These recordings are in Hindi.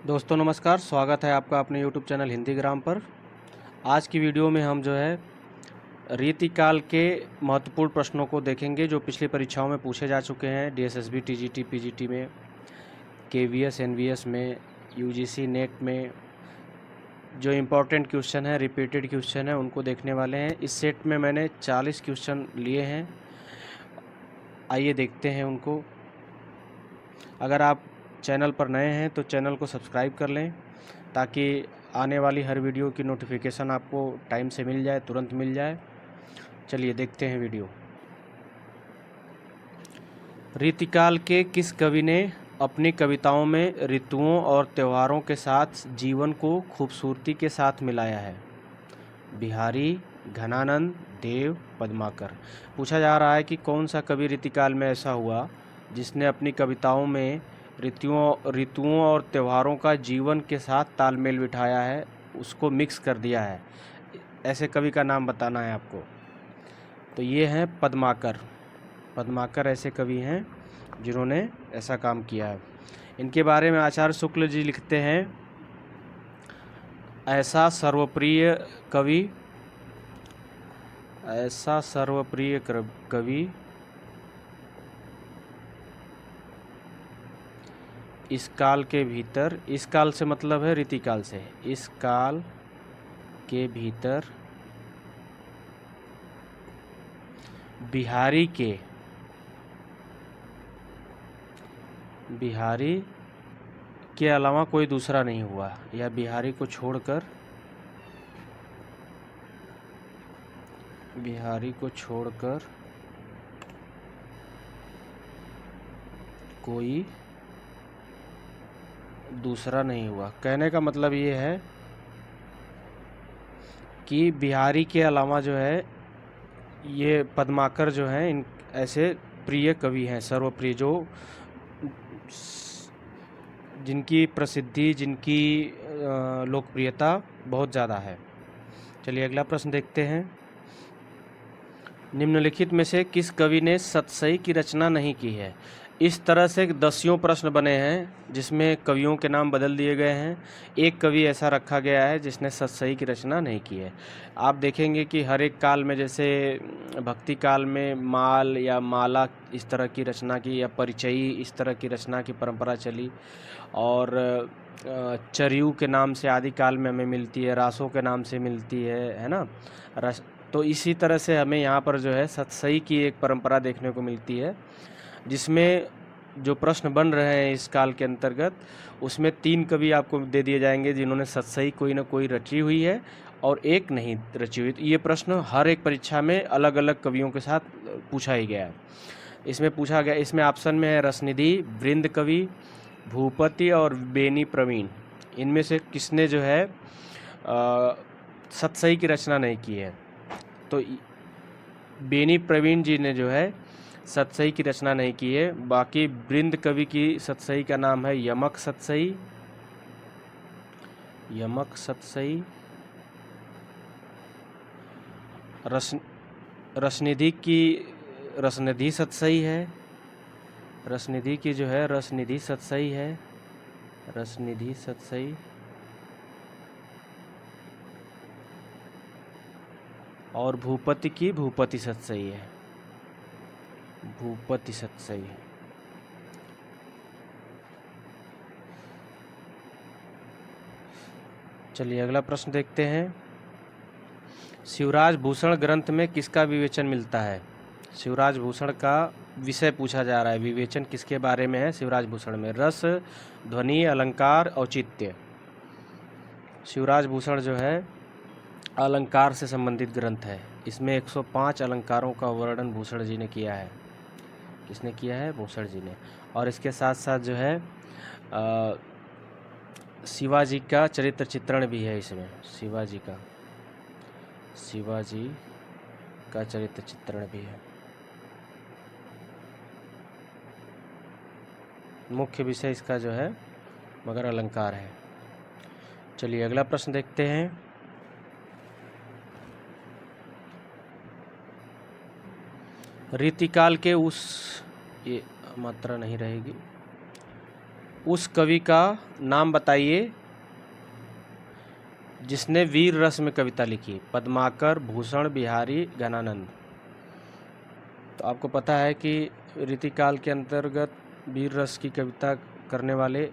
दोस्तों नमस्कार, स्वागत है आपका अपने YouTube चैनल हिंदी ग्राम पर। आज की वीडियो में हम जो है रीतिकाल के महत्वपूर्ण प्रश्नों को देखेंगे जो पिछली परीक्षाओं में पूछे जा चुके हैं। DSSB, TGT, PGT में, KVS, NVS में, UGC, नेट में जो इम्पोर्टेंट क्वेश्चन है, रिपीटेड क्वेश्चन है, उनको देखने वाले हैं। इस सेट में मैंने 40 क्वेश्चन लिए हैं। आइए देखते हैं उनको। अगर आप चैनल पर नए हैं तो चैनल को सब्सक्राइब कर लें ताकि आने वाली हर वीडियो की नोटिफिकेशन आपको टाइम से मिल जाए, तुरंत मिल जाए। चलिए देखते हैं वीडियो। रीतिकाल के किस कवि ने अपनी कविताओं में ऋतुओं और त्योहारों के साथ जीवन को खूबसूरती के साथ मिलाया है? बिहारी, घनानंद, देव, पद्माकर। पूछा जा रहा है कि कौन सा कवि रीतिकाल में ऐसा हुआ जिसने अपनी कविताओं में ऋतुओं और त्योहारों का जीवन के साथ तालमेल बिठाया है, उसको मिक्स कर दिया है। ऐसे कवि का नाम बताना है आपको। तो ये हैं पद्माकर। पद्माकर ऐसे कवि हैं जिन्होंने ऐसा काम किया है। इनके बारे में आचार्य शुक्ल जी लिखते हैं, ऐसा सर्वप्रिय कवि इस काल के भीतर, इस काल से मतलब है रीतिकाल से, इस काल के भीतर बिहारी के अलावा कोई दूसरा नहीं हुआ, या बिहारी को छोड़कर कोई दूसरा नहीं हुआ। कहने का मतलब ये है कि बिहारी के अलावा जो है ये पद्माकर जो हैं, इन ऐसे प्रिय कवि हैं, सर्वप्रिय, जो जिनकी प्रसिद्धि, जिनकी लोकप्रियता बहुत ज़्यादा है। चलिए अगला प्रश्न देखते हैं। निम्नलिखित में से किस कवि ने सतसई की रचना नहीं की है? इस तरह से 10 प्रश्न बने हैं जिसमें कवियों के नाम बदल दिए गए हैं। एक कवि ऐसा रखा गया है जिसने सतसई की रचना नहीं की है। आप देखेंगे कि हर एक काल में, जैसे भक्ति काल में माल या माला इस तरह की रचना की, या परिचयी इस तरह की रचना की परंपरा चली, और चरियू के नाम से आदि काल में हमें मिलती है, रासों के नाम से मिलती है ना। तो इसी तरह से हमें यहाँ पर जो है सतसई की एक परंपरा देखने को मिलती है, जिसमें जो प्रश्न बन रहे हैं इस काल के अंतर्गत, उसमें 3 कवि आपको दे दिए जाएंगे जिन्होंने सतसई कोई ना कोई रची हुई है और एक नहीं रची हुई। तो ये प्रश्न हर एक परीक्षा में अलग अलग कवियों के साथ पूछा ही गया है। इसमें पूछा गया, इसमें ऑप्शन में है रसनिधि, वृंद कवि, भूपति और बेनी प्रवीण। इनमें से किसने जो है सतसई की रचना नहीं की है? तो बेनी प्रवीण जी ने जो है सतसई की रचना नहीं की है। बाकी वृंद कवि की सतसई का नाम है यमक सतसई। रसनिधि की रसनिधि सतसई है। रसनिधि की जो है रसनिधि सतसई। और भूपति की भूपति सतसई है, भूपति सतसई। चलिए अगला प्रश्न देखते हैं। शिवराज भूषण ग्रंथ में किसका विवेचन मिलता है? शिवराज भूषण का विषय पूछा जा रहा है, विवेचन किसके बारे में है शिवराज भूषण में? रस, ध्वनि, अलंकार, औचित्य। शिवराज भूषण जो है अलंकार से संबंधित ग्रंथ है। इसमें 105 अलंकारों का वर्णन भूषण जी ने किया है। किसने किया है? भूषण जी ने। और इसके साथ साथ जो है शिवाजी का चरित्र चित्रण भी है इसमें। शिवाजी का चरित्र चित्रण भी है। मुख्य विषय इसका जो है मगर अलंकार है। चलिए अगला प्रश्न देखते हैं। रीतिकाल के उस, ये मात्रा नहीं रहेगी। उस कवि का नाम बताइए जिसने वीर रस में कविता लिखी। पद्माकर, भूषण, बिहारी, घनानंद। तो आपको पता है कि रीतिकाल के अंतर्गत वीर रस की कविता करने वाले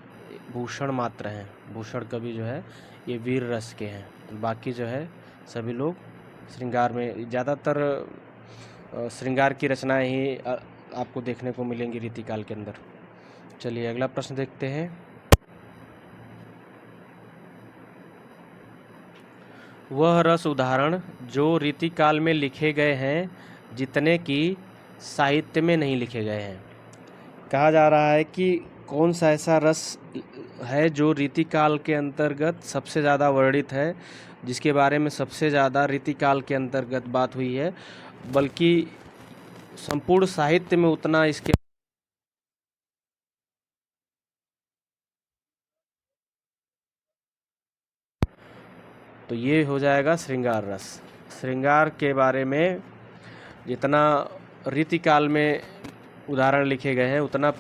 भूषण मात्र हैं। भूषण कवि जो है ये वीर रस के हैं, बाकी जो है सभी लोग श्रृंगार में, ज़्यादातर श्रृंगार की रचनाएं ही आपको देखने को मिलेंगी रीतिकाल के अंदर। चलिए अगला प्रश्न देखते हैं। वह रस उदाहरण जो रीतिकाल में लिखे गए हैं जितने कि साहित्य में नहीं लिखे गए हैं। कहा जा रहा है कि कौन सा ऐसा रस है जो रीतिकाल के अंतर्गत सबसे ज़्यादा वर्णित है, जिसके बारे में सबसे ज़्यादा रीतिकाल के अंतर्गत बात हुई है, बल्कि संपूर्ण साहित्य में उतना इसके तो ये हो जाएगा श्रृंगार रस। श्रृंगार के बारे में जितना रीतिकाल में उदाहरण लिखे गए हैं उतना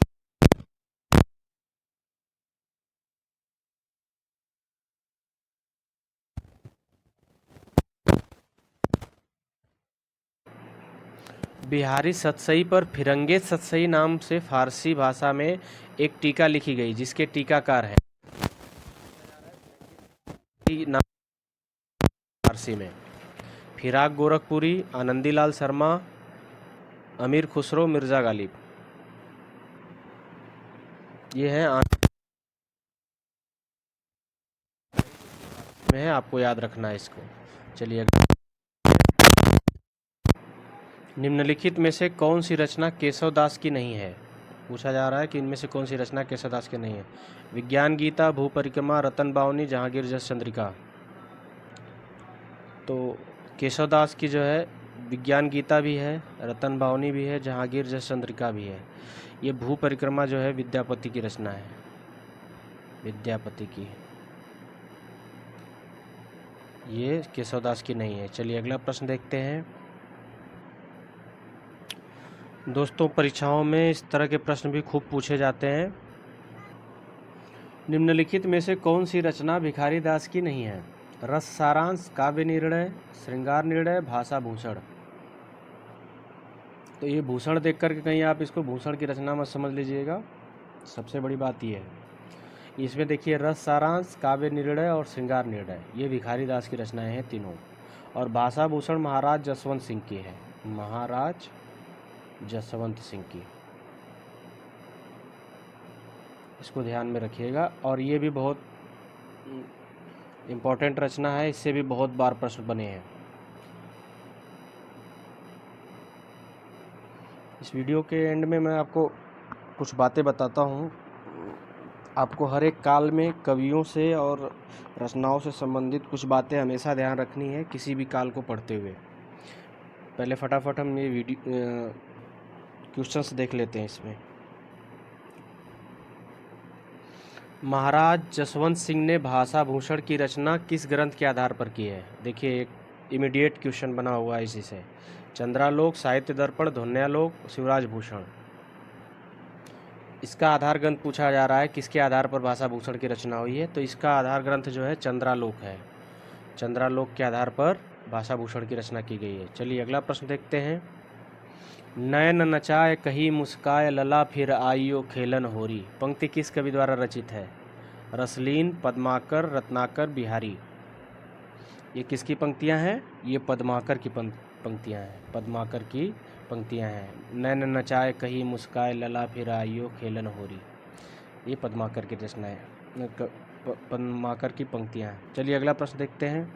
बिहारी सतसई पर फिरंगे सतसई नाम से फारसी भाषा में एक टीका लिखी गई, जिसके टीकाकार है नाम फारसी में फिराक गोरखपुरी, आनंदीलाल शर्मा, अमीर खुसरो, मिर्ज़ा गालिब। ये हैं में, आपको याद रखना है इसको। चलिए निम्नलिखित में से कौन सी रचना केशवदास की नहीं है। पूछा जा रहा है कि इनमें से कौन सी रचना केशवदास की नहीं है। विज्ञान गीता, भू परिक्रमा, रतन बावनी, जहांगीर जस चंद्रिका। तो केशवदास की जो है विज्ञान गीता भी है, रतन बावनी भी है, जहांगीर जस चंद्रिका भी है। ये भू परिक्रमा जो है विद्यापति की रचना है, विद्यापति की, ये केशवदास की नहीं है। चलिए अगला प्रश्न देखते हैं। दोस्तों परीक्षाओं में इस तरह के प्रश्न भी खूब पूछे जाते हैं। निम्नलिखित में से कौन सी रचना भिखारी दास की नहीं है। रस सारांश, काव्य निर्णय, श्रृंगार निर्णय, भाषा भूषण। तो ये भूषण देख कर के कहीं आप इसको भूषण की रचना मत समझ लीजिएगा, सबसे बड़ी बात ये है। इसमें देखिए रस सारांश, काव्य निर्णय और श्रृंगार निर्णय, ये भिखारी दास की रचनाएं हैं तीनों। और भाषा भूषण महाराज जसवंत सिंह की है, महाराज जसवंत सिंह की, इसको ध्यान में रखिएगा। और ये भी बहुत इम्पोर्टेंट रचना है, इससे भी बहुत बार प्रश्न बने हैं। इस वीडियो के एंड में मैं आपको कुछ बातें बताता हूँ। आपको हर एक काल में कवियों से और रचनाओं से संबंधित कुछ बातें हमेशा ध्यान रखनी है किसी भी काल को पढ़ते हुए। पहले फटाफट हम ये वीडियो क्वेश्चंस देख लेते हैं। इसमें महाराज जसवंत सिंह ने भाषा भूषण की रचना किस ग्रंथ के आधार पर की है। देखिए एक इमीडिएट क्वेश्चन बना हुआ है इसी से। चंद्रालोक, साहित्य दर्पण, ध्वन्यालोक, शिवराज भूषण। इसका आधार ग्रंथ पूछा जा रहा है किसके आधार पर भाषा भूषण की रचना हुई है। तो इसका आधार ग्रंथ जो है चंद्रालोक है। चंद्रालोक के आधार पर भाषा भूषण की रचना की गई है। चलिए अगला प्रश्न देखते हैं। नयन नचाए कही मुस्काए लला फिर आइयो खेलन होरी, पंक्ति किस कवि द्वारा रचित है। रसलीन, पद्माकर, रत्नाकर, बिहारी। ये किसकी पंक्तियां हैं। ये पद्माकर की पंक्तियां हैं, पद्माकर की पंक्तियां हैं। नैन नचाए कही मुस्काए लला फिर आइयो खेलन होरी, ये पद्माकर की रचना है, पद्माकर की पंक्तियां हैं। चलिए अगला प्रश्न देखते हैं।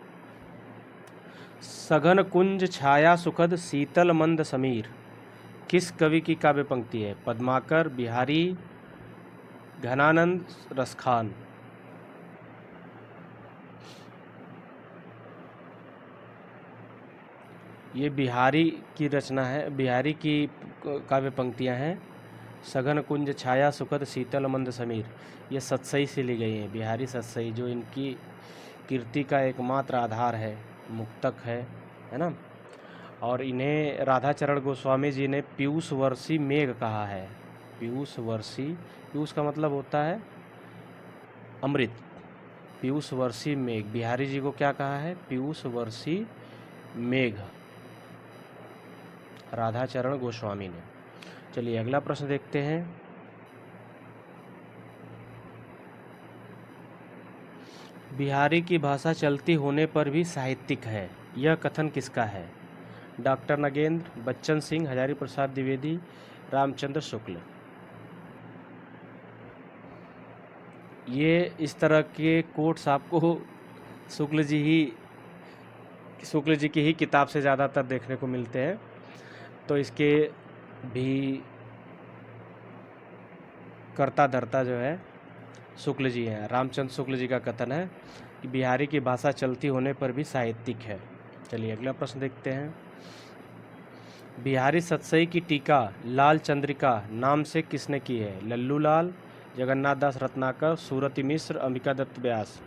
सघन कुंज छाया सुखद शीतल मंद समीर, किस कवि की काव्य पंक्ति है। पद्माकर, बिहारी, घनानंद, रसखान। ये बिहारी की रचना है, बिहारी की काव्य पंक्तियां हैं। सघन कुंज छाया सुखद शीतल मंद समीर, ये सतसई से ली गई हैं। बिहारी सतसई जो इनकी कीर्ति का एकमात्र आधार है, मुक्तक है ना। और इन्हें राधाचरण गोस्वामी जी ने पीयूष वर्षी मेघ कहा है। पीयूष वर्षी, पीयूष का मतलब होता है अमृत। पीयूष वर्षी मेघ, बिहारी जी को क्या कहा है? पीयूष वर्षी मेघ, राधाचरण गोस्वामी ने। चलिए अगला प्रश्न देखते हैं। बिहारी की भाषा चलती होने पर भी साहित्यिक है, यह कथन किसका है? डॉक्टर नगेंद्र, बच्चन सिंह, हजारी प्रसाद द्विवेदी, रामचंद्र शुक्ल। ये इस तरह के कोट्स आपको शुक्ल जी की ही किताब से ज़्यादातर देखने को मिलते हैं, तो इसके भी कर्ता धर्ता जो है शुक्ल जी हैं। रामचंद्र शुक्ल जी का कथन है कि बिहारी की भाषा चलती होने पर भी साहित्यिक है। चलिए अगला प्रश्न देखते हैं। बिहारी सतसई की टीका लाल चंद्रिका नाम से किसने की है? लल्लू लाल, जगन्नाथ दास रत्नाकर, सूरति मिश्र, अंबिका दत्त व्यास।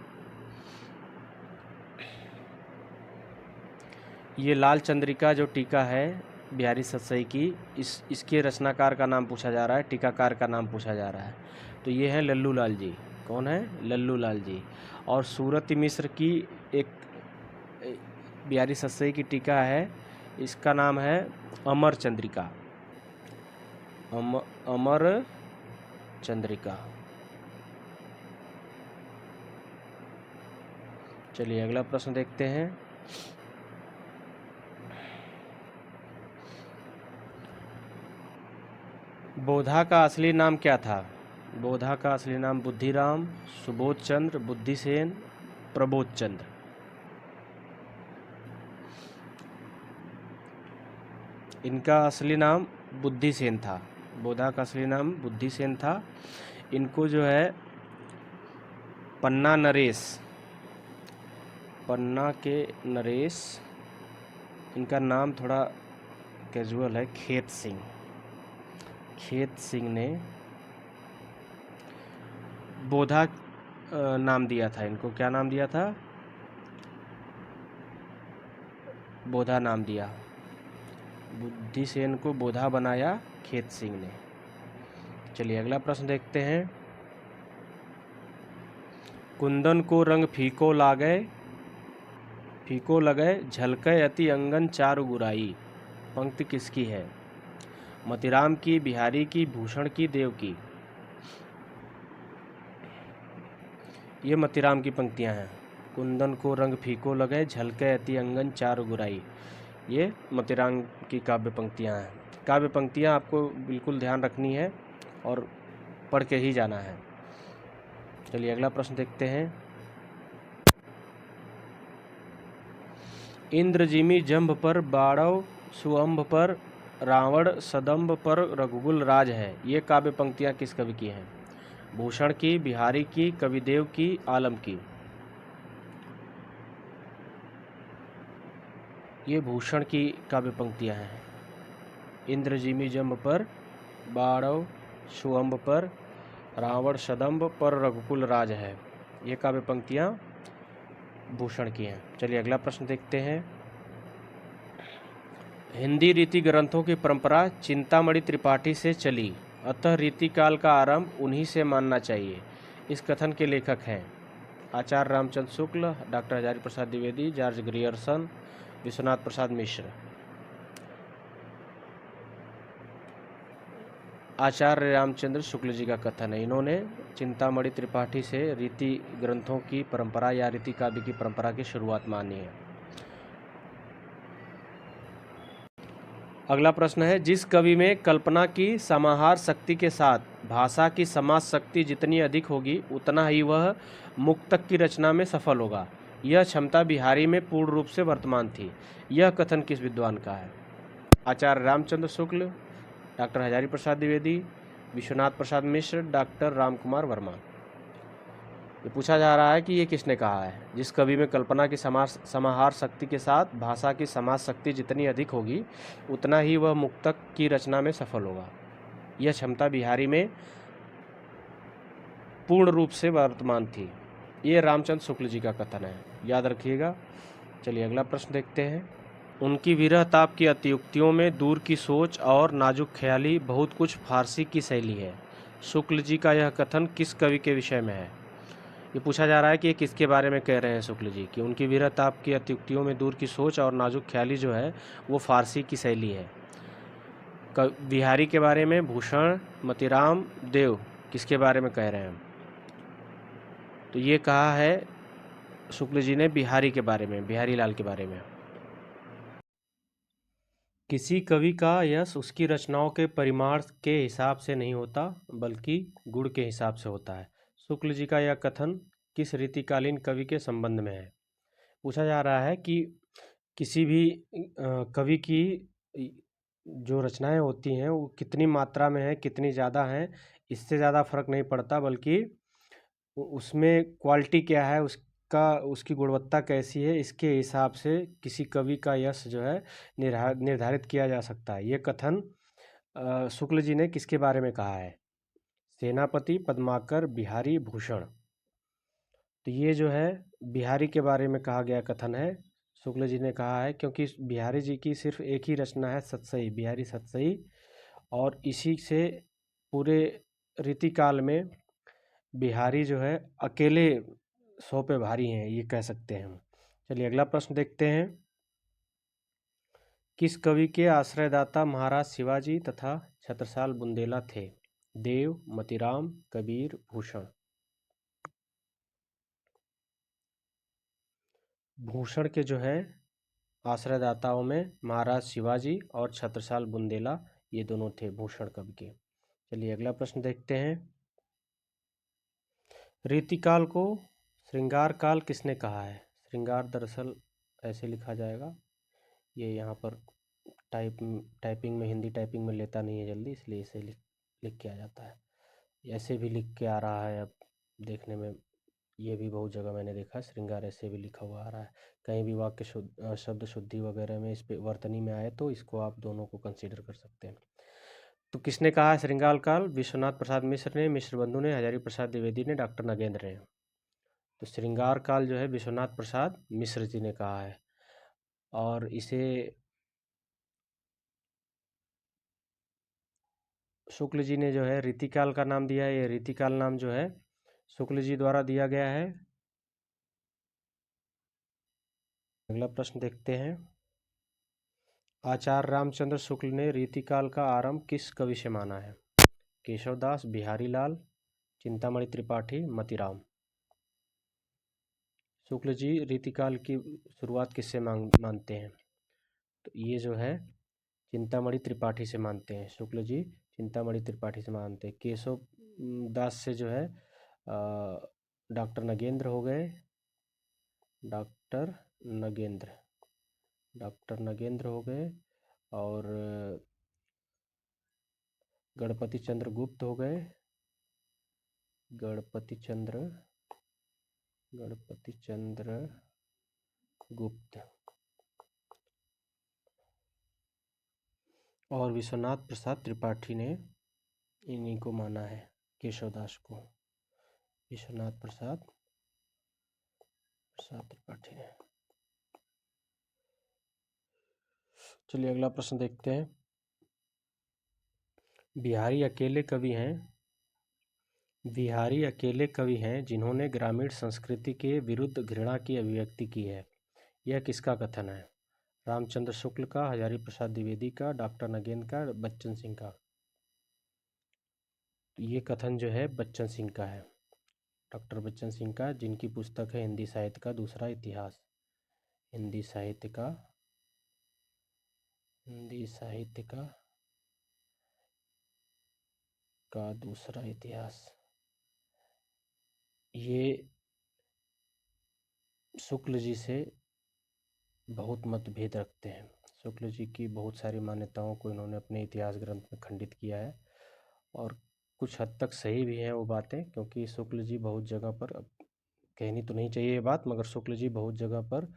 ये लाल चंद्रिका जो टीका है बिहारी सतसई की, इसके रचनाकार का नाम पूछा जा रहा है, टीकाकार का नाम पूछा जा रहा है। तो ये हैं लल्लू लाल जी। कौन है? लल्लू लाल जी। और सूरति मिश्र की एक बिहारी सतसई की टीका है, इसका नाम है अमर चंद्रिका। अमर चंद्रिका। चलिए अगला प्रश्न देखते हैं। बोधा का असली नाम क्या था? बोधा का असली नाम बुद्धिराम, सुबोध चंद्र, बुद्धिसेन, प्रबोध चंद्र। इनका असली नाम बुद्धिसेन था। बोधा का असली नाम बुद्धिसेन था। इनको जो है पन्ना के नरेश, इनका नाम थोड़ा कैजुअल है, खेत सिंह ने बोधा नाम दिया था इनको। क्या नाम दिया था? बोधा नाम दिया। बुद्धिसेन को बोधा बनाया खेत सिंह ने। चलिए अगला प्रश्न देखते हैं। कुंदन को रंग फीको लगे झलके अति अंगन चारु गुराई, पंक्ति किसकी है? मतिराम की, बिहारी की, भूषण की, देव की। ये मतिराम की पंक्तियां हैं। कुंदन को रंग फीको लगे झलके अति अंगन चारु गुराई, ये मतिराम की काव्य पंक्तियां हैं। काव्य पंक्तियां आपको बिल्कुल ध्यान रखनी है और पढ़ के ही जाना है। चलिए अगला प्रश्न देखते हैं। इंद्रजिमी जंभ पर बाड़व सुअंभ पर रावण सदम्भ पर रघुकुल राज है, ये काव्य पंक्तियां किस कवि की हैं? भूषण की, बिहारी की, कविदेव की, आलम की। ये भूषण की काव्य पंक्तियां हैं। इंद्रजिमी जंभ पर बाड़व सुअंभ पर रावण सदम्भ पर रघुकुल राज है, ये काव्य पंक्तियां भूषण की हैं। चलिए अगला प्रश्न देखते हैं। हिंदी रीति ग्रंथों की परंपरा चिंतामणि त्रिपाठी से चली, अतः रीतिकाल का आरंभ उन्हीं से मानना चाहिए, इस कथन के लेखक हैं? आचार्य Ramchandra Shukla, doctor Hazari Prasad Dwivedi, George Grierson, Vishwanath Prasad Mishra. आचार्य रामचंद्र शुक्ल जी का कथन है। इन्होंने चिंतामणि त्रिपाठी से रीति ग्रंथों की परंपरा या रीति काव्य की परंपरा की शुरुआत मानी है। अगला प्रश्न है, जिस कवि में कल्पना की समाहार शक्ति के साथ भाषा की समास शक्ति जितनी अधिक होगी उतना ही वह मुक्तक की रचना में सफल होगा, यह क्षमता बिहारी में पूर्ण रूप से वर्तमान थी, यह कथन किस विद्वान का है? आचार्य रामचंद्र शुक्ल, डॉक्टर हजारी प्रसाद द्विवेदी, विश्वनाथ प्रसाद मिश्र, डॉक्टर रामकुमार वर्मा। ये पूछा जा रहा है कि ये किसने कहा है? जिस कवि में कल्पना की समाहार शक्ति के साथ भाषा की समास शक्ति जितनी अधिक होगी उतना ही वह मुक्तक की रचना में सफल होगा, यह क्षमता बिहारी में पूर्ण रूप से वर्तमान थी, ये रामचंद्र शुक्ल जी का कथन है, याद रखिएगा। चलिए अगला प्रश्न देखते हैं। उनकी विरह ताप की अतियुक्तियों में दूर की सोच और नाजुक ख्याली बहुत कुछ फारसी की शैली है, शुक्ल जी का यह कथन किस कवि के विषय में है? ये पूछा जा रहा है कि ये किसके बारे में कह रहे हैं शुक्ल जी, कि उनकी विरह आपकी अत्युक्तियों में दूर की सोच और नाजुक ख्याली जो है वो फारसी की शैली है। बिहारी के बारे में, भूषण, मतीराम, देव किसके बारे में कह रहे हैं? तो ये कहा है शुक्ल जी ने बिहारी के बारे में, बिहारी लाल के बारे में। किसी कवि का यश उसकी रचनाओं के परिमाण के हिसाब से नहीं होता बल्कि गुण के हिसाब से होता है। शुक्ल जी का यह कथन किस रीतिकालीन कवि के संबंध में है? पूछा जा रहा है कि किसी भी कवि की जो रचनाएं होती हैं वो कितनी मात्रा में है, कितनी ज़्यादा हैं, इससे ज़्यादा फर्क नहीं पड़ता, बल्कि उसमें क्वालिटी क्या है, उसका उसकी गुणवत्ता कैसी है, इसके हिसाब से किसी कवि का यश जो है निर्धारित किया जा सकता है। ये कथन शुक्ल जी ने किसके बारे में कहा है? सेनापति, पद्माकर, बिहारी, भूषण। तो ये जो है बिहारी के बारे में कहा गया कथन है। शुक्ल जी ने कहा है क्योंकि बिहारी जी की सिर्फ एक ही रचना है सतसई, बिहारी सतसई, और इसी से पूरे रीतिकाल में बिहारी जो है अकेले 100 पे भारी हैं, ये कह सकते हैं हम। चलिए अगला प्रश्न देखते हैं। किस कवि के आश्रयदाता महाराज शिवाजी तथा छत्रसाल बुंदेला थे? देव, मतीराम, कबीर, भूषण। भूषण के जो है आश्रयदाताओं में महाराज शिवाजी और छत्रसाल बुंदेला, ये दोनों थे भूषण कवि के। चलिए अगला प्रश्न देखते हैं। रीतिकाल को श्रृंगार काल किसने कहा है? श्रृंगार दरअसल ऐसे लिखा जाएगा, ये यहाँ पर टाइपिंग में, हिंदी टाइपिंग में लेता नहीं है जल्दी, इसलिए इसे लिख के आ जाता है। ऐसे भी लिख के आ रहा है, अब देखने में ये भी बहुत जगह मैंने देखा, श्रृंगार ऐसे भी लिखा हुआ आ रहा है। कहीं भी वाक्य शब्द शुद्धि वगैरह में इस पे वर्तनी में आए तो इसको आप दोनों को कंसीडर कर सकते हैं। तो किसने कहा है श्रृंगार काल? विश्वनाथ प्रसाद मिश्र ने, मिश्र बंधु ने, हजारी प्रसाद द्विवेदी ने, डॉक्टर नगेंद्र ने। तो श्रृंगार काल जो है विश्वनाथ प्रसाद मिश्र जी ने कहा है, और इसे शुक्ल जी ने जो है रीतिकाल का नाम दिया है। ये रीतिकाल नाम जो है शुक्ल जी द्वारा दिया गया है। अगला प्रश्न देखते हैं। आचार्य रामचंद्र शुक्ल ने रीतिकाल का आरंभ किस कवि से माना है? केशवदास, बिहारी लाल, चिंतामणि त्रिपाठी, मतीराम। शुक्ल जी रीतिकाल की शुरुआत किससे मानते हैं? तो ये जो है चिंतामणि त्रिपाठी से मानते हैं। शुक्ल जी चिंतामणि त्रिपाठी से मानते हैं। केशव दास से जो है डॉक्टर नगेंद्र हो गए, डॉक्टर नगेंद्र हो गए, और गणपति चंद्र गुप्त हो गए, गणपति चंद्र गुप्त, और विश्वनाथ प्रसाद त्रिपाठी ने इन्हीं को माना है, केशवदास को, विश्वनाथ प्रसाद त्रिपाठी ने। चलिए अगला प्रश्न देखते हैं। बिहारी अकेले कवि हैं जिन्होंने ग्रामीण संस्कृति के विरुद्ध घृणा की अभिव्यक्ति की है। यह किसका कथन है? रामचंद्र शुक्ल का, हजारी प्रसाद द्विवेदी का, डॉक्टर नगेंद्र का, बच्चन सिंह का। तो ये कथन जो है बच्चन सिंह का है, डॉक्टर बच्चन सिंह का, जिनकी पुस्तक है हिंदी साहित्य का दूसरा इतिहास। हिंदी साहित्य का दूसरा इतिहास। ये शुक्ल जी से बहुत मतभेद रखते हैं। शुक्ल जी की बहुत सारी मान्यताओं को इन्होंने अपने इतिहास ग्रंथ में खंडित किया है, और कुछ हद तक सही भी हैं वो बातें, क्योंकि शुक्ल जी बहुत जगह पर, अब कहनी तो नहीं चाहिए ये बात, मगर शुक्ल जी बहुत जगह पर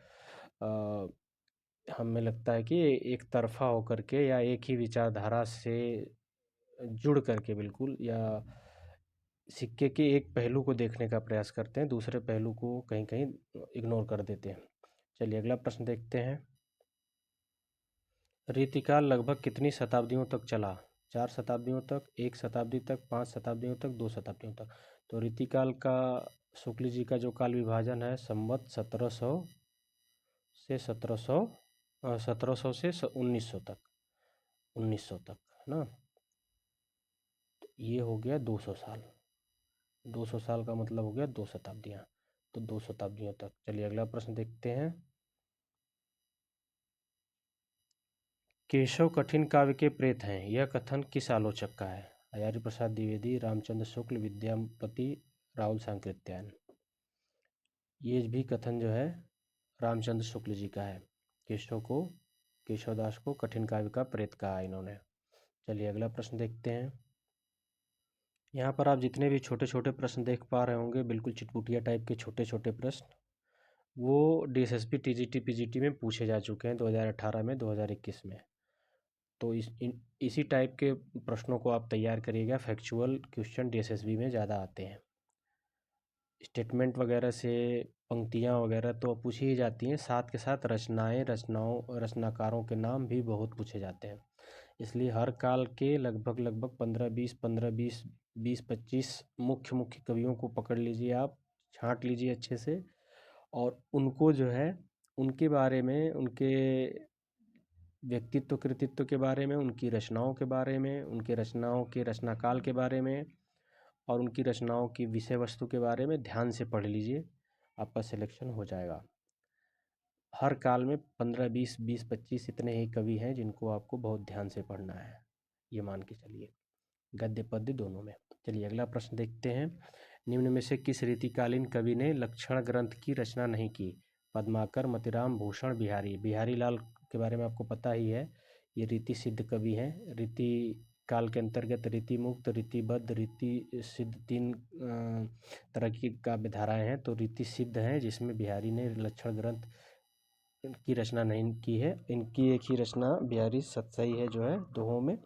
हमें लगता है कि एक तरफा होकर के या एक ही विचारधारा से जुड़ करके बिल्कुल, या सिक्के के एक पहलू को देखने का प्रयास करते हैं, दूसरे पहलू को कहीं कहीं इग्नोर कर देते हैं। चलिए अगला प्रश्न देखते हैं। रीतिकाल लगभग कितनी शताब्दियों तक चला? 4 शताब्दियों तक, 1 शताब्दी तक, 5 शताब्दियों तक, 2 शताब्दियों तक। तो रीतिकाल का शुक्ल जी का जो काल विभाजन है संवत 1700 से 1700 से 1900 तक, 1900 तक है ना। तो ये हो गया 200 साल, 200 साल का मतलब हो गया 2 शताब्दियाँ, तो 2 शताब्दियों तक। चलिए अगला प्रश्न देखते हैं। केशव कठिन काव्य के प्रेत हैं, यह कथन किस आलोचक का है? हजारी प्रसाद द्विवेदी, रामचंद्र शुक्ल, विद्यापति, राहुल सांकृत्यायन। ये भी कथन जो है रामचंद्र शुक्ल जी का है। केशवदास को कठिन काव्य का प्रेत कहा इन्होंने। चलिए अगला प्रश्न देखते हैं। यहाँ पर आप जितने भी छोटे छोटे प्रश्न देख पा रहे होंगे, बिल्कुल चिटपुटिया टाइप के छोटे छोटे प्रश्न, वो डीएसएसबी टीजीटी पीजीटी में पूछे जा चुके हैं 2018 में, 2021 में। तो इसी टाइप के प्रश्नों को आप तैयार करिएगा। फैक्चुअल क्वेश्चन डीएसएसबी में ज़्यादा आते हैं। स्टेटमेंट वगैरह से पंक्तियाँ वगैरह तो पूछी ही जाती हैं, साथ के साथ रचनाकारों के नाम भी बहुत पूछे जाते हैं। इसलिए हर काल के लगभग 15-20 मुख्य कवियों को पकड़ लीजिए, आप छांट लीजिए अच्छे से, और उनको जो है उनके बारे में, उनके व्यक्तित्व कृतित्व के बारे में, उनकी रचनाओं के बारे में, उनके रचनाओं के रचनाकाल के बारे में और उनकी रचनाओं की विषय वस्तु के बारे में ध्यान से पढ़ लीजिए, आपका सिलेक्शन हो जाएगा। हर काल में 15-20-25 इतने ही कवि हैं जिनको आपको बहुत ध्यान से पढ़ना है, ये मान के चलिए, गद्य पद्य दोनों में। चलिए अगला प्रश्न देखते हैं। निम्न में से किस रीतिकालीन कवि ने लक्षण ग्रंथ की रचना नहीं की? पद्माकर, मतिराम, भूषण, बिहारी। बिहारी लाल के बारे में आपको पता ही है, ये रीति सिद्ध कवि हैं। रीति काल के अंतर्गत रीति मुक्त, रीतिबद्ध, रीति सिद्ध, तीन तरह की काव्य धाराएँ हैं। तो रीति सिद्ध हैं, जिसमें बिहारी ने लक्षण ग्रंथ की रचना नहीं की है। इनकी एक ही रचना बिहारी सतसई है जो है दोहों में,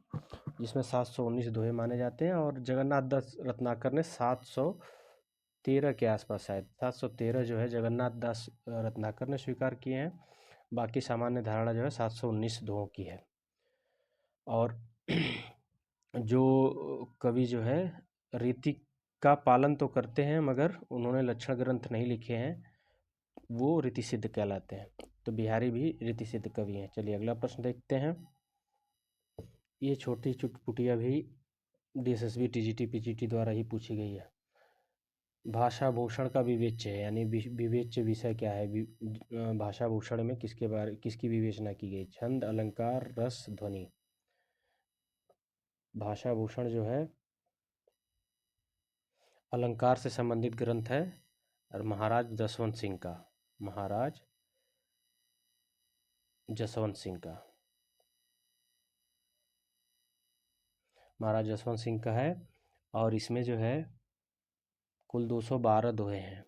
जिसमें 719 दोहे माने जाते हैं, और जगन्नाथ दास रत्नाकर ने 713 के आसपास, शायद 713 जो है जगन्नाथ दास रत्नाकर ने स्वीकार किए हैं। बाकी सामान्य धारणा जो है 719 दोहों की है। और जो कवि जो है रीति का पालन तो करते हैं, मगर उन्होंने लक्षण ग्रंथ नहीं लिखे हैं, वो रीति सिद्ध कहलाते हैं। तो बिहारी भी रीति सिद्ध कवि हैं। चलिए अगला प्रश्न देखते हैं। ये छोटी चुटपुटिया भी डीएसएसबी टीजीटी पीजीटी द्वारा ही पूछी गई है। भाषा भूषण का विवेच्य है, यानी विवेच्य विषय क्या है? भाषा भूषण में किसकी विवेचना की गई? छंद, अलंकार, रस, ध्वनि। भाषा भूषण जो है अलंकार से संबंधित ग्रंथ है, और महाराज जसवंत सिंह का, महाराज जसवंत सिंह का, महाराज जसवंत सिंह का है। और इसमें जो है कुल 212 दोहे हैं।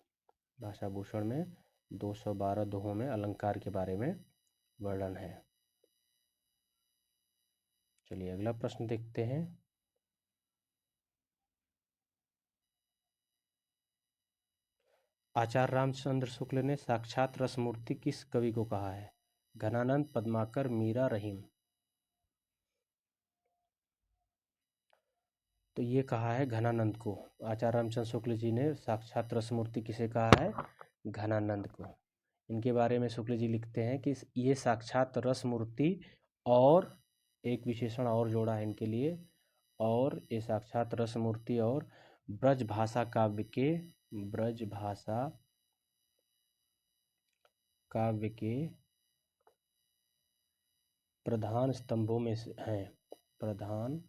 भाषा भूषण में 212 दोहों में अलंकार के बारे में वर्णन है। चलिए अगला प्रश्न देखते हैं। आचार्य रामचंद्र शुक्ल ने साक्षात रसमूर्ति किस कवि को कहा है? घनानंद, पद्माकर, मीरा, रहीम। तो ये कहा है घनानंद को। आचार्य रामचंद्र शुक्ल जी ने साक्षात रसमूर्ति किसे कहा है? घनानंद को। इनके बारे में शुक्ल जी लिखते हैं कि ये साक्षात रसमूर्ति, और एक विशेषण और जोड़ा है इनके लिए, और ये साक्षात रसमूर्ति और ब्रज भाषा काव्य के प्रधान स्तंभों में से हैं, प्रधान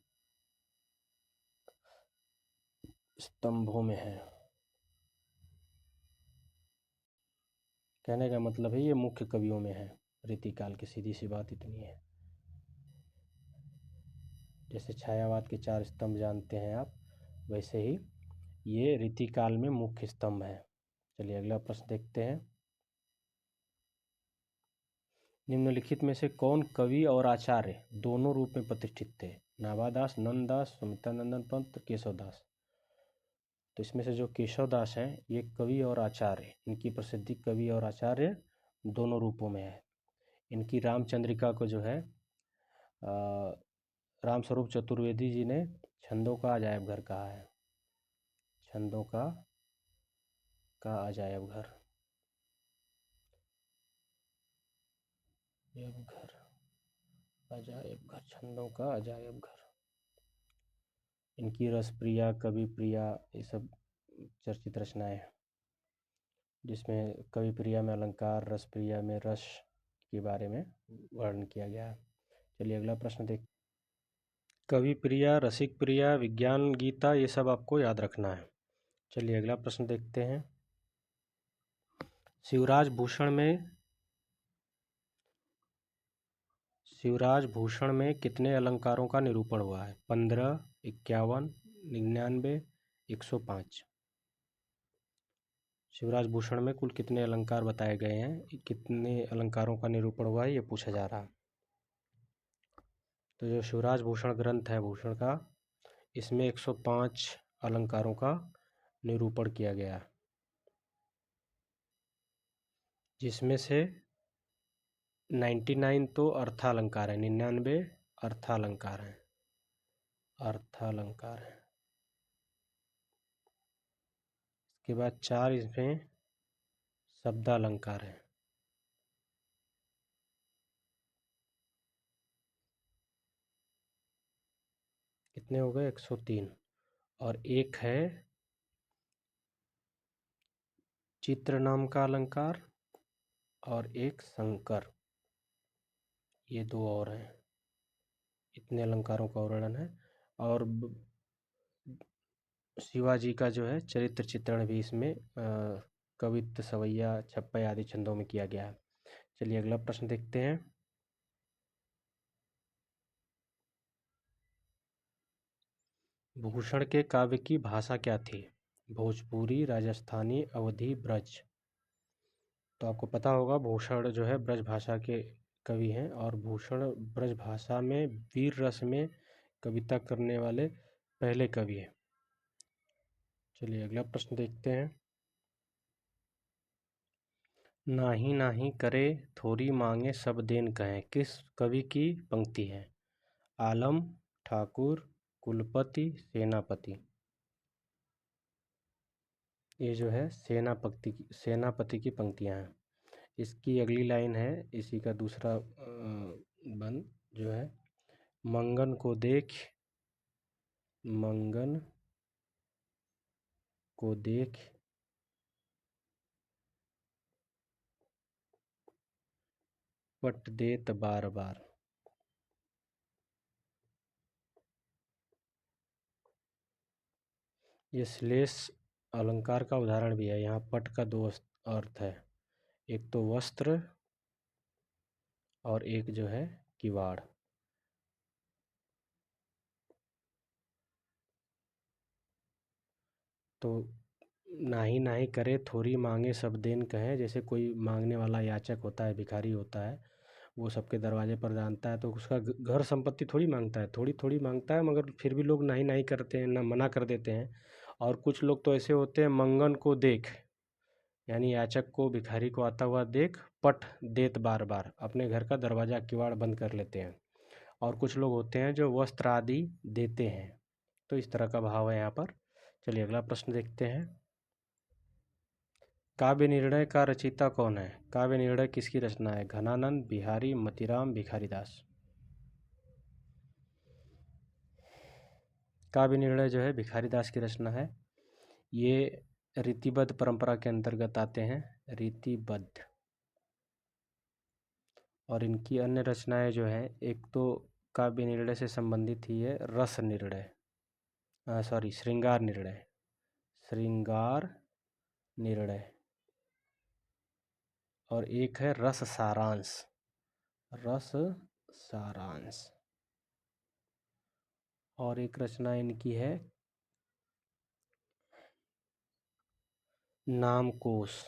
स्तंभों में है। कहने का मतलब है ये मुख्य कवियों में है रीतिकाल की, सीधी सी बात इतनी है। जैसे छायावाद के 4 स्तंभ जानते हैं आप, वैसे ही ये रीतिकाल में मुख्य स्तंभ है। चलिए अगला प्रश्न देखते हैं। निम्नलिखित में से कौन कवि और आचार्य दोनों रूप में प्रतिष्ठित थे? नाभादास, नंददास, सुमित्रानंदन पंत, केशवदास। तो इसमें से जो केशवदास हैं ये कवि और आचार्य, इनकी प्रसिद्धि कवि और आचार्य दोनों रूपों में है। इनकी रामचंद्रिका को जो है रामस्वरूप चतुर्वेदी जी ने छंदों का अजायब घर कहा है, छंदों का का अजायब घर, अजायब घर, अजायब घर, छंदों का अजायब घर। इनकी रसप्रिया, कवि प्रिया, ये सब चर्चित रचनाएं हैं, जिसमें कवि प्रिया में अलंकार, रसप्रिया में रस के बारे में वर्णन किया गया है। चलिए अगला प्रश्न देख। कवि प्रिया, रसिक प्रिया, विज्ञान गीता, ये सब आपको याद रखना है। चलिए अगला प्रश्न देखते हैं। शिवराज भूषण में कितने अलंकारों का निरूपण हुआ है? 15, 51, 99, 105। शिवराज भूषण में कुल कितने अलंकार बताए गए हैं, कितने अलंकारों का निरूपण हुआ है, ये पूछा जा रहा है। तो जो शिवराज भूषण ग्रंथ है भूषण का, इसमें 105 अलंकारों का निरूपण किया गया है, जिसमें से 99 तो अर्थालंकार है, 99 अर्थालंकार है, अर्थालंकार है। इसके बाद 4 इसमें शब्दालंकार है। कितने हो गए? 103। और एक है चित्र नाम का अलंकार और एक शंकर, ये 2 और हैं। इतने अलंकारों का वर्णन है। और शिवाजी का जो है चरित्र चित्रण भी इसमें कवित्त, सवैया, छप्पय आदि छंदों में किया गया है। चलिए अगला प्रश्न देखते हैं। भूषण के काव्य की भाषा क्या थी? भोजपुरी, राजस्थानी, अवधी, ब्रज। तो आपको पता होगा भूषण जो है ब्रज भाषा के कवि हैं, और भूषण ब्रज भाषा में वीर रस में कविता करने वाले पहले कवि हैं। चलिए अगला प्रश्न देखते हैं। नाही नाही करे थोरी मांगे सब देन कहें, किस कवि की पंक्ति है? आलम, ठाकुर, कुलपति, सेनापति। ये जो है सेनापति की पंक्तियां हैं। इसकी अगली लाइन है, इसी का दूसरा बंद जो है, मंगन को देख पट देत बार बार। ये श्लेष अलंकार का उदाहरण भी है। यहाँ पट का 2 अर्थ है, एक तो वस्त्र और एक जो है किवाड़। तो नाही नाही करे थोरी मांगे सब देन कहें, जैसे कोई मांगने वाला याचक होता है, भिखारी होता है, वो सबके दरवाजे पर जानता है, तो उसका घर संपत्ति थोड़ी मांगता है, थोड़ी थोड़ी मांगता है, मगर फिर भी लोग नहीं नहीं करते हैं, ना मना कर देते हैं। और कुछ लोग तो ऐसे होते हैं, मंगन को देख, यानी याचक को, भिखारी को आता हुआ देख, पट देत बार बार, अपने घर का दरवाज़ा किवाड़ बंद कर लेते हैं। और कुछ लोग होते हैं जो वस्त्र आदि देते हैं। तो इस तरह का भाव है यहाँ पर। चलिए अगला प्रश्न देखते हैं। काव्य निर्णय का रचयिता कौन है? काव्य निर्णय किसकी रचना है? घनानंद, बिहारी, मतीराम, भिखारीदास। काव्य निर्णय जो है भिखारीदास की रचना है। ये रीतिबद्ध परंपरा के अंतर्गत आते हैं, रीतिबद्ध। और इनकी अन्य रचनाएं जो हैं, एक तो काव्य निर्णय से संबंधित ही है रस निर्णय, श्रृंगार निर्णय, और एक है रस सारांश। और एक रचना इनकी है नामकोश।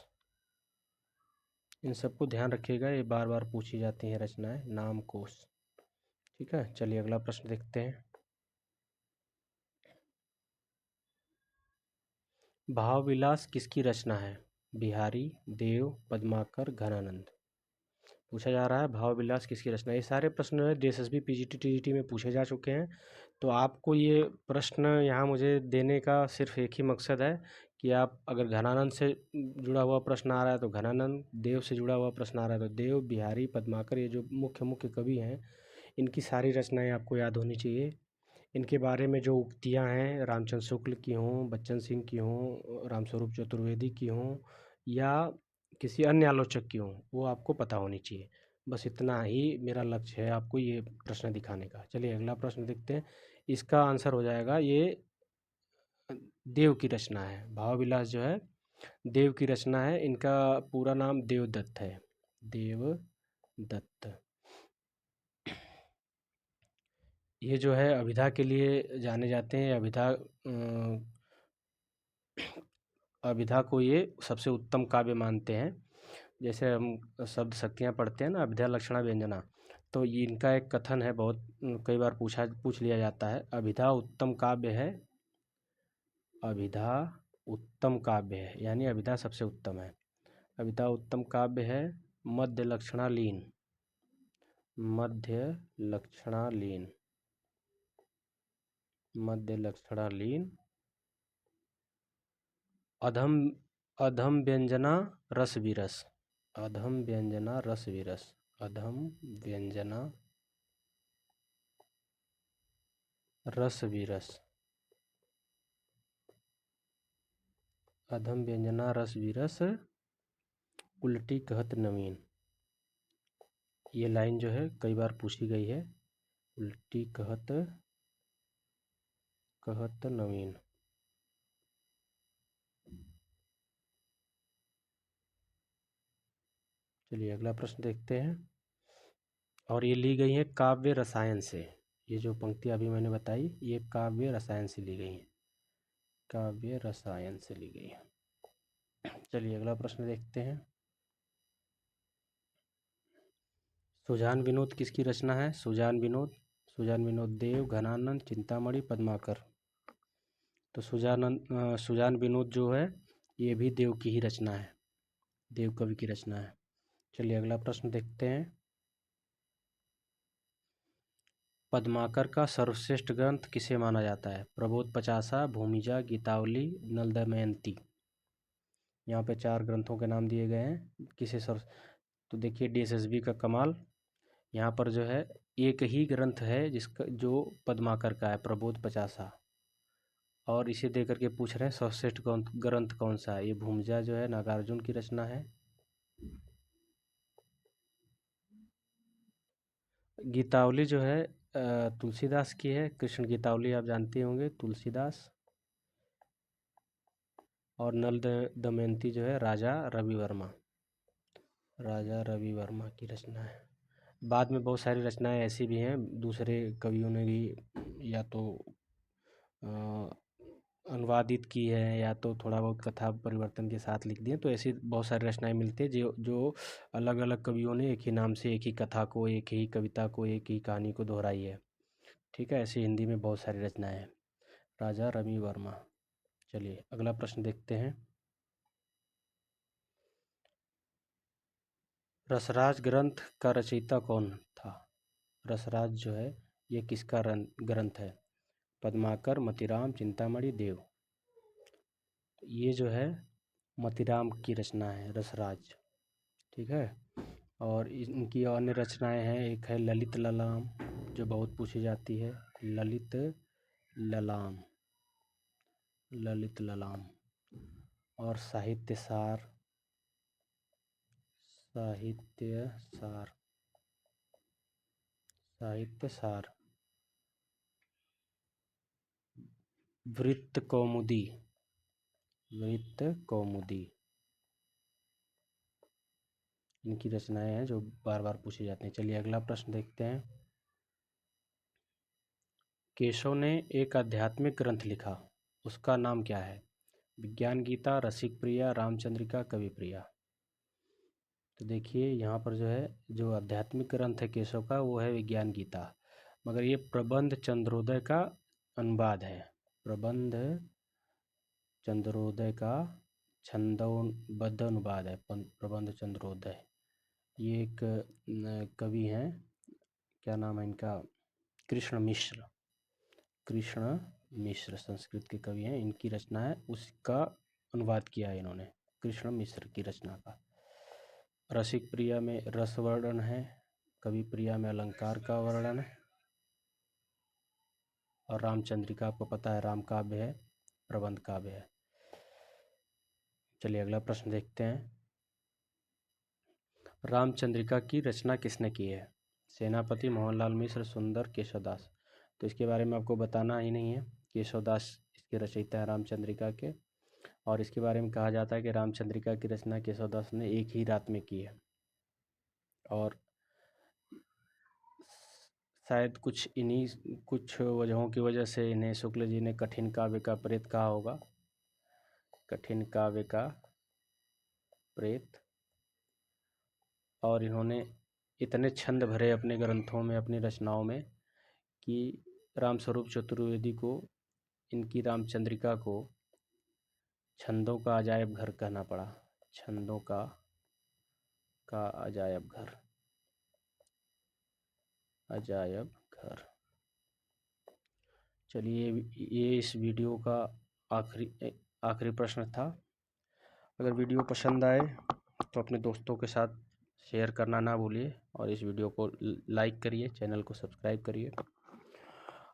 इन सबको ध्यान रखिएगा, ये बार बार पूछी जाती हैं रचनाएं, नामकोश। ठीक है, चलिए अगला प्रश्न देखते हैं। भाव विलास किसकी रचना है? बिहारी, देव, पद्माकर, घनानंद। पूछा जा रहा है भाव विलास किसकी रचना है। ये सारे प्रश्न एसएसबी, पीजीटी, टीजीटी में पूछे जा चुके हैं। तो आपको ये प्रश्न यहाँ मुझे देने का सिर्फ एक ही मकसद है कि आप अगर घनानंद से जुड़ा हुआ प्रश्न आ रहा है तो घनानंद, देव से जुड़ा हुआ प्रश्न आ रहा है तो देव, बिहारी, पद्माकर, ये जो मुख्य मुख्य कवि हैं इनकी सारी रचनाएं आपको याद होनी चाहिए। इनके बारे में जो उक्तियां हैं, रामचंद्र शुक्ल की हों, बच्चन सिंह की हों, रामस्वरूप चतुर्वेदी की हों या किसी अन्य आलोचक की हों, वो आपको पता होनी चाहिए। बस इतना ही मेरा लक्ष्य है आपको ये प्रश्न दिखाने का। चलिए अगला प्रश्न देखते हैं। इसका आंसर हो जाएगा, ये देव की रचना है। भाव विलास जो है देव की रचना है। इनका पूरा नाम देवदत्त है, देवदत्त। ये जो है अभिधा के लिए जाने जाते हैं। अभिधा को ये सबसे उत्तम काव्य मानते हैं। जैसे हम शब्द शक्तियाँ पढ़ते हैं ना, अभिधा लक्षणा व्यंजना, तो ये इनका एक कथन है, बहुत कई बार पूछ लिया जाता है। अभिधा उत्तम काव्य है, अभिधा उत्तम काव्य है, यानी अभिधा सबसे उत्तम है। अभिधा उत्तम काव्य है। मध्य लक्षणालीन, मध्य लक्षणालीन, मध्य लक्षणालीन, अधम अधम व्यंजना रस विरस, अधम व्यंजना रस विरस, अधम व्यंजना रस विरस, अधम व्यंजना रस विरस, उल्टी कहत नवीन। ये लाइन जो है कई बार पूछी गई है। उल्टी कहत कहत नवीन। चलिए अगला प्रश्न देखते हैं। और ये ली गई है काव्य रसायन से। ये जो पंक्ति अभी मैंने बताई ये काव्य रसायन से ली गई है, काव्य रसायन से ली गई है। चलिए अगला प्रश्न देखते हैं। सुजान विनोद किसकी रचना है? सुजान विनोद देव, घनानंद, चिंतामणि, पद्माकर। तो सुजान विनोद जो है ये भी देव की ही रचना है, देव कवि की रचना है। चलिए अगला प्रश्न देखते हैं। पद्माकर का सर्वश्रेष्ठ ग्रंथ किसे माना जाता है? प्रबोध पचासा, भूमिजा, गीतावली, नल दमयंती। यहाँ पे 4 ग्रंथों के नाम दिए गए हैं। तो देखिए DSSB का कमाल, यहाँ पर जो है एक ही ग्रंथ है जिसका जो पद्माकर का है, प्रबोध पचासा, और इसे दे करके पूछ रहे हैं सर्वश्रेष्ठ ग्रंथ कौन सा है। ये भूमिजा जो है नागार्जुन की रचना है। गीतावली जो है तुलसीदास की है। कृष्ण गीतावली आप जानते होंगे, तुलसीदास। और नल दमयंती जो है राजा रवि वर्मा की रचना है। बाद में बहुत सारी रचनाएं ऐसी भी हैं, दूसरे कवियों ने भी या तो अनुवादित की है या तो थोड़ा बहुत कथा परिवर्तन के साथ लिख दिए। तो ऐसी बहुत सारी रचनाएं मिलती है जो जो अलग अलग कवियों ने एक ही नाम से एक ही कथा को, एक ही कविता को, एक ही कहानी को दोहराई है। ठीक है, ऐसे हिंदी में बहुत सारी रचनाएं हैं। राजा रवि वर्मा। चलिए अगला प्रश्न देखते हैं। रसराज ग्रंथ का रचयिता कौन था? रसराज जो है ये किसका ग्रंथ है? पद्माकर, मतीराम, चिंतामणि, देव। ये जो है मतीराम की रचना है रसराज। ठीक है, और इनकी अन्य रचनाएं हैं। एक है ललित ललाम जो बहुत पूछी जाती है, ललित ललाम, ललित ललाम। और साहित्य सार, साहित्य सार, साहित्य सार, वृत्त कौमुदी, वृत्त कौमुदी। इनकी रचनाएं हैं जो बार बार पूछी जाती हैं। चलिए अगला प्रश्न देखते हैं। केशव ने एक आध्यात्मिक ग्रंथ लिखा, उसका नाम क्या है? विज्ञान गीता, रसिक प्रिया, रामचंद्रिका, कवि प्रिया। तो देखिए यहाँ पर जो है जो आध्यात्मिक ग्रंथ है केशव का वो है विज्ञान गीता, मगर ये प्रबंध चंद्रोदय का अनुवाद है। प्रबंध चंद्रोदय का छंदोबद्ध अनुवाद है प्रबंध चंद्रोदय। ये एक कवि हैं, क्या नाम है इनका? कृष्ण मिश्र, कृष्ण मिश्र संस्कृत के कवि हैं। इनकी रचना है, उसका अनुवाद किया है इन्होंने कृष्ण मिश्र की रचना का। रसिक प्रिया में रस वर्णन है, कवि प्रिया में अलंकार का वर्णन है, और रामचंद्रिका आपको पता है राम काव्य है, प्रबंध काव्य है। चलिए अगला प्रश्न देखते हैं। रामचंद्रिका की रचना किसने की है? सेनापति, मोहनलाल मिश्र, सुंदर, केशवदास। तो इसके बारे में आपको बताना ही नहीं है। केशवदास इसके रचयिता है रामचंद्रिका के, और इसके बारे में कहा जाता है कि रामचंद्रिका की रचना केशवदास ने एक ही रात में की है, और शायद कुछ वजहों की वजह से इन्हें शुक्ल जी ने कठिन काव्य का प्रेत कहा होगा। कठिन काव्य का प्रेत। और इन्होंने इतने छंद भरे अपने ग्रंथों में, अपनी रचनाओं में, कि रामस्वरूप चतुर्वेदी को इनकी रामचंद्रिका को छंदों का अजायब घर कहना पड़ा। छंदों का अजायब घर, अजायब घर। चलिए ये इस वीडियो का आखिरी प्रश्न था। अगर वीडियो पसंद आए तो अपने दोस्तों के साथ शेयर करना ना भूलिए, और इस वीडियो को लाइक करिए, चैनल को सब्सक्राइब करिए।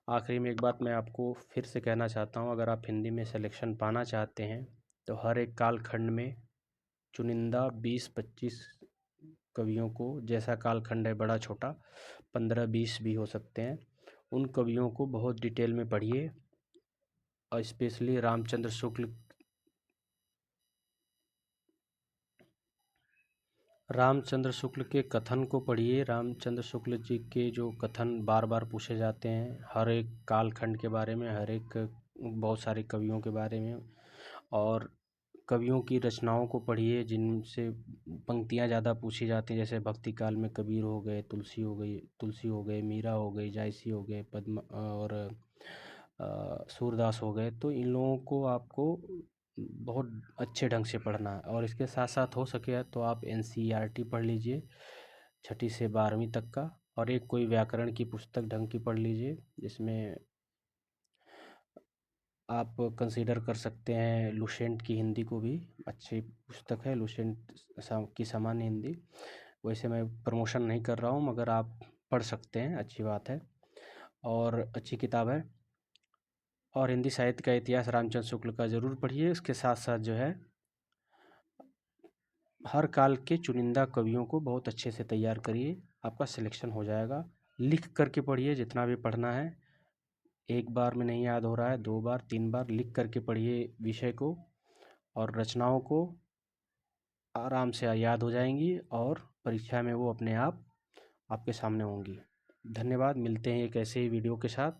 आखिरी में एक बात मैं आपको फिर से कहना चाहता हूँ, अगर आप हिंदी में सिलेक्शन पाना चाहते हैं तो हर एक कालखंड में चुनिंदा 20-25 कवियों को, जैसा कालखंड है बड़ा छोटा, 15-20 भी हो सकते हैं, उन कवियों को बहुत डिटेल में पढ़िए, और स्पेशली रामचंद्र शुक्ल के कथन को पढ़िए। रामचंद्र शुक्ल जी के जो कथन बार बार पूछे जाते हैं हर एक कालखंड के बारे में, हर एक बहुत सारे कवियों के बारे में, और कवियों की रचनाओं को पढ़िए जिनसे पंक्तियाँ ज़्यादा पूछी जाती हैं। जैसे भक्ति काल में कबीर हो गए, तुलसी हो गए, मीरा हो गई, जायसी हो गए, पद्म और सूरदास हो गए। तो इन लोगों को आपको बहुत अच्छे ढंग से पढ़ना है, और इसके साथ साथ हो सके तो आप NCERT पढ़ लीजिए 6ठी से 12वीं तक का, और एक कोई व्याकरण की पुस्तक ढंग की पढ़ लीजिए, जिसमें आप कंसीडर कर सकते हैं लुसेंट की हिंदी को भी। अच्छी पुस्तक है लुसेंट की सामान्य हिंदी। वैसे मैं प्रमोशन नहीं कर रहा हूँ, मगर आप पढ़ सकते हैं, अच्छी बात है और अच्छी किताब है। और हिंदी साहित्य का इतिहास रामचंद्र शुक्ल का ज़रूर पढ़िए। उसके साथ साथ जो है हर काल के चुनिंदा कवियों को बहुत अच्छे से तैयार करिए, आपका सिलेक्शन हो जाएगा। लिख करके पढ़िए, जितना भी पढ़ना है। एक बार में नहीं याद हो रहा है, 2 बार 3 बार लिख करके पढ़िए विषय को, और रचनाओं को आराम से याद हो जाएंगी, और परीक्षा में वो अपने आप आपके सामने होंगी। धन्यवाद। मिलते हैं एक ऐसे ही वीडियो के साथ।